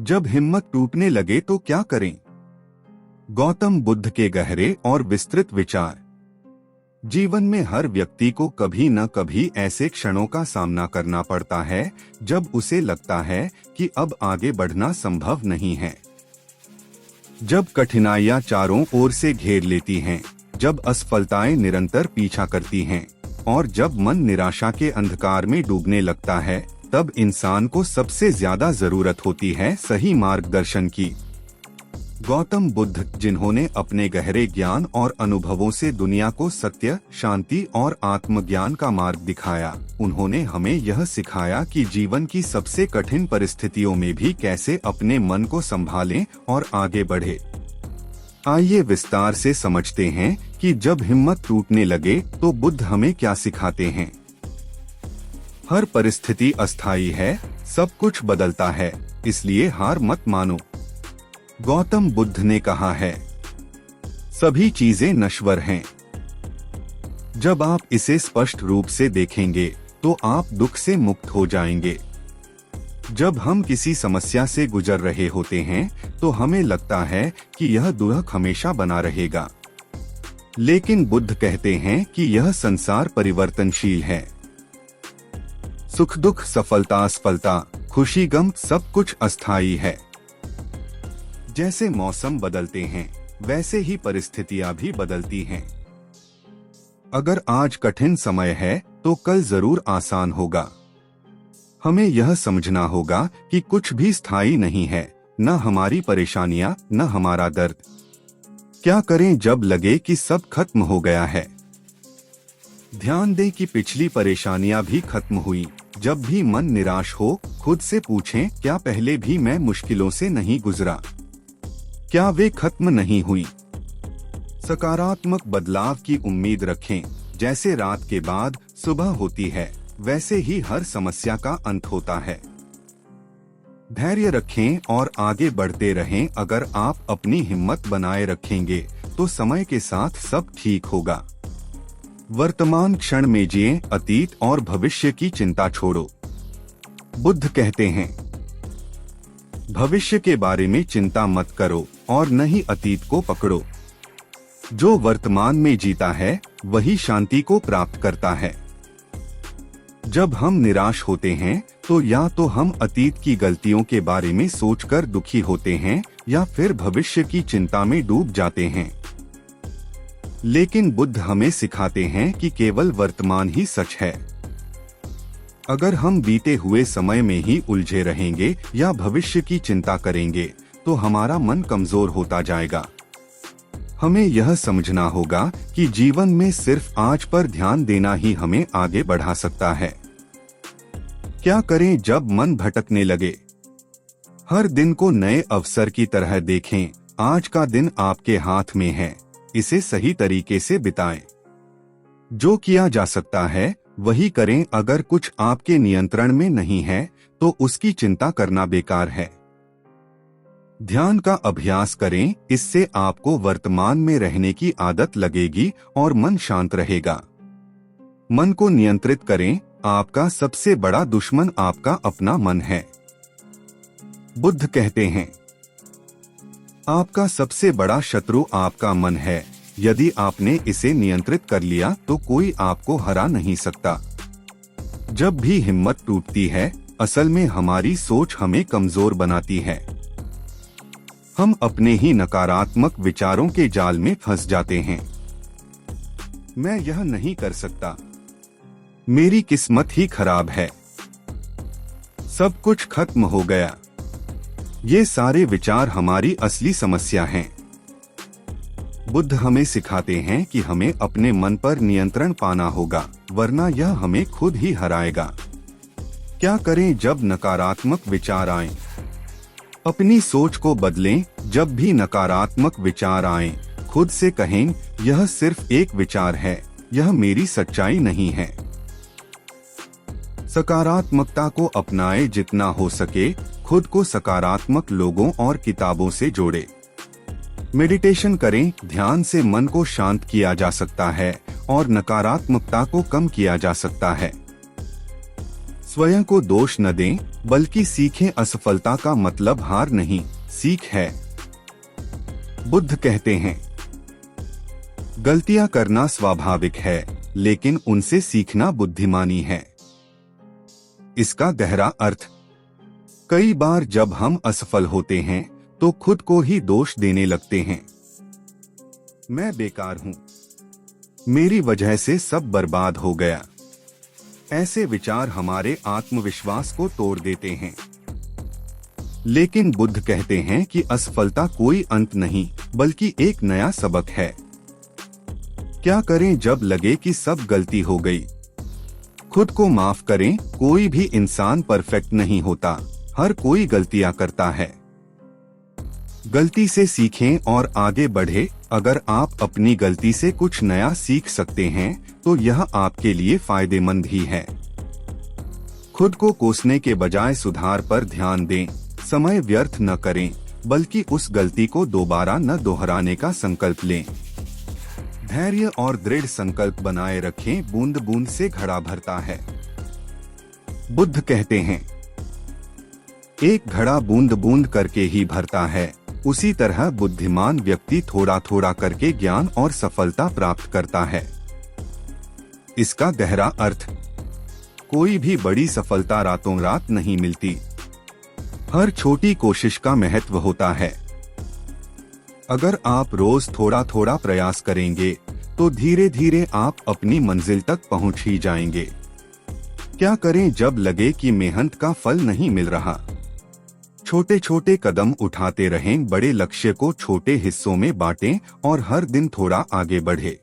जब हिम्मत टूटने लगे तो क्या करें? गौतम बुद्ध के गहरे और विस्तृत विचार। जीवन में हर व्यक्ति को कभी न कभी ऐसे क्षणों का सामना करना पड़ता है जब उसे लगता है कि अब आगे बढ़ना संभव नहीं है। जब कठिनाइयां चारों ओर से घेर लेती हैं, जब असफलताएं निरंतर पीछा करती हैं और जब मन निराशा के अंधकार में डूबने लगता है, तब इंसान को सबसे ज्यादा जरूरत होती है सही मार्गदर्शन की। गौतम बुद्ध, जिन्होंने अपने गहरे ज्ञान और अनुभवों से दुनिया को सत्य, शांति और आत्मज्ञान का मार्ग दिखाया, उन्होंने हमें यह सिखाया कि जीवन की सबसे कठिन परिस्थितियों में भी कैसे अपने मन को संभालें और आगे बढ़े। आइए विस्तार से समझते हैं कि जब हिम्मत टूटने लगे तो बुद्ध हमें क्या सिखाते हैं। हर परिस्थिति अस्थायी है, सब कुछ बदलता है, इसलिए हार मत मानो। गौतम बुद्ध ने कहा है, सभी चीजें नश्वर हैं। जब आप इसे स्पष्ट रूप से देखेंगे तो आप दुख से मुक्त हो जाएंगे। जब हम किसी समस्या से गुजर रहे होते हैं तो हमें लगता है कि यह दुख हमेशा बना रहेगा, लेकिन बुद्ध कहते हैं कि यह संसार परिवर्तनशील है। सुख दुख, सफलता असफलता, खुशी गम, सब कुछ अस्थायी है। जैसे मौसम बदलते हैं वैसे ही परिस्थितियां भी बदलती हैं। अगर आज कठिन समय है तो कल जरूर आसान होगा। हमें यह समझना होगा कि कुछ भी स्थायी नहीं है, न हमारी परेशानियां न हमारा दर्द। क्या करें जब लगे कि सब खत्म हो गया है? ध्यान दें कि पिछली परेशानियां भी खत्म हुई। जब भी मन निराश हो, खुद से पूछें, क्या पहले भी मैं मुश्किलों से नहीं गुजरा? क्या वे खत्म नहीं हुई? सकारात्मक बदलाव की उम्मीद रखें। जैसे रात के बाद सुबह होती है, वैसे ही हर समस्या का अंत होता है। धैर्य रखें और आगे बढ़ते रहें। अगर आप अपनी हिम्मत बनाए रखेंगे तो समय के साथ सब ठीक होगा। वर्तमान क्षण में जिएं, अतीत और भविष्य की चिंता छोड़ो। बुद्ध कहते हैं, भविष्य के बारे में चिंता मत करो और न ही अतीत को पकड़ो। जो वर्तमान में जीता है वही शांति को प्राप्त करता है। जब हम निराश होते हैं तो या तो हम अतीत की गलतियों के बारे में सोचकर दुखी होते हैं या फिर भविष्य की चिंता में डूब जाते हैं। लेकिन बुद्ध हमें सिखाते हैं कि केवल वर्तमान ही सच है। अगर हम बीते हुए समय में ही उलझे रहेंगे या भविष्य की चिंता करेंगे तो हमारा मन कमजोर होता जाएगा। हमें यह समझना होगा कि जीवन में सिर्फ आज पर ध्यान देना ही हमें आगे बढ़ा सकता है। क्या करें जब मन भटकने लगे? हर दिन को नए अवसर की तरह देखें। आज का दिन आपके हाथ में है, इसे सही तरीके से बिताएं। जो किया जा सकता है वही करें। अगर कुछ आपके नियंत्रण में नहीं है तो उसकी चिंता करना बेकार है। ध्यान का अभ्यास करें, इससे आपको वर्तमान में रहने की आदत लगेगी और मन शांत रहेगा। मन को नियंत्रित करें। आपका सबसे बड़ा दुश्मन आपका अपना मन है। बुद्ध कहते हैं, आपका सबसे बड़ा शत्रु आपका मन है। यदि आपने इसे नियंत्रित कर लिया तो कोई आपको हरा नहीं सकता। जब भी हिम्मत टूटती है, असल में हमारी सोच हमें कमजोर बनाती है। हम अपने ही नकारात्मक विचारों के जाल में फंस जाते हैं। मैं यह नहीं कर सकता, मेरी किस्मत ही खराब है, सब कुछ खत्म हो गया। ये सारे विचार हमारी असली समस्या हैं। बुद्ध हमें सिखाते हैं कि हमें अपने मन पर नियंत्रण पाना होगा, वरना यह हमें खुद ही हराएगा। क्या करें जब नकारात्मक विचार आएं? अपनी सोच को बदलें। जब भी नकारात्मक विचार आएं, खुद से कहें, यह सिर्फ एक विचार है, यह मेरी सच्चाई नहीं है। सकारात्मकता को अपनाएं। जितना हो सके खुद को सकारात्मक लोगों और किताबों से जोड़ें। मेडिटेशन करें। ध्यान से मन को शांत किया जा सकता है और नकारात्मकता को कम किया जा सकता है। स्वयं को दोष न दें, बल्कि सीखें। असफलता का मतलब हार नहीं, सीख है। बुद्ध कहते हैं, गलतियां करना स्वाभाविक है, लेकिन उनसे सीखना बुद्धिमानी है। इसका गहरा अर्थ, कई बार जब हम असफल होते हैं तो खुद को ही दोष देने लगते हैं। मैं बेकार हूं, मेरी वजह से सब बर्बाद हो गया। ऐसे विचार हमारे आत्मविश्वास को तोड़ देते हैं। लेकिन बुद्ध कहते हैं कि असफलता कोई अंत नहीं, बल्कि एक नया सबक है। क्या करें जब लगे कि सब गलती हो गई? खुद को माफ करें। कोई भी इंसान परफेक्ट नहीं होता, हर कोई गलतियां करता है। गलती से सीखें और आगे बढ़े। अगर आप अपनी गलती से कुछ नया सीख सकते हैं तो यह आपके लिए फायदेमंद ही है। खुद को कोसने के बजाय सुधार पर ध्यान दें। समय व्यर्थ न करें, बल्कि उस गलती को दोबारा न दोहराने का संकल्प लें। धैर्य और दृढ़ संकल्प बनाए रखें। बूंद बूंद से घड़ा भरता है। बुद्ध कहते हैं, एक घड़ा बूंद बूंद करके ही भरता है। उसी तरह बुद्धिमान व्यक्ति थोड़ा थोड़ा करके ज्ञान और सफलता प्राप्त करता है। इसका गहरा अर्थ, कोई भी बड़ी सफलता रातों रात नहीं मिलती। हर छोटी कोशिश का महत्व होता है। अगर आप रोज थोड़ा थोड़ा प्रयास करेंगे तो धीरे धीरे आप अपनी मंजिल तक पहुंच ही जाएंगे। क्या करें जब लगे कि मेहनत का फल नहीं मिल रहा? छोटे छोटे कदम उठाते रहें। बड़े लक्ष्य को छोटे हिस्सों में बांटें और हर दिन थोड़ा आगे बढ़े।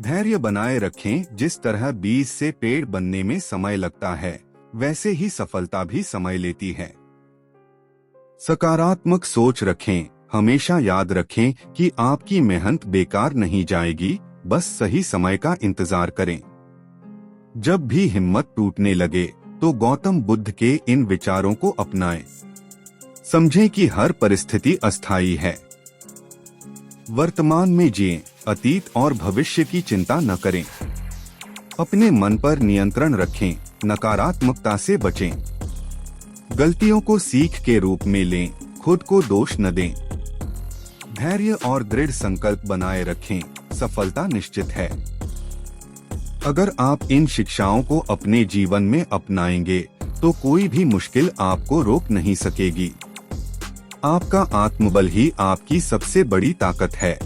धैर्य बनाए रखें। जिस तरह बीज से पेड़ बनने में समय लगता है, वैसे ही सफलता भी समय लेती है। सकारात्मक सोच रखें। हमेशा याद रखें कि आपकी मेहनत बेकार नहीं जाएगी, बस सही समय का इंतजार करें। जब भी हिम्मत टूटने लगे तो गौतम बुद्ध के इन विचारों को अपनाएं। समझें कि हर परिस्थिति अस्थायी है। वर्तमान में जिएं, अतीत और भविष्य की चिंता न करें। अपने मन पर नियंत्रण रखें, नकारात्मकता से बचें। गलतियों को सीख के रूप में लें, खुद को दोष न दें। धैर्य और दृढ़ संकल्प बनाए रखें, सफलता निश्चित है। अगर आप इन शिक्षाओं को अपने जीवन में अपनाएंगे तो कोई भी मुश्किल आपको रोक नहीं सकेगी। आपका आत्मबल ही आपकी सबसे बड़ी ताकत है।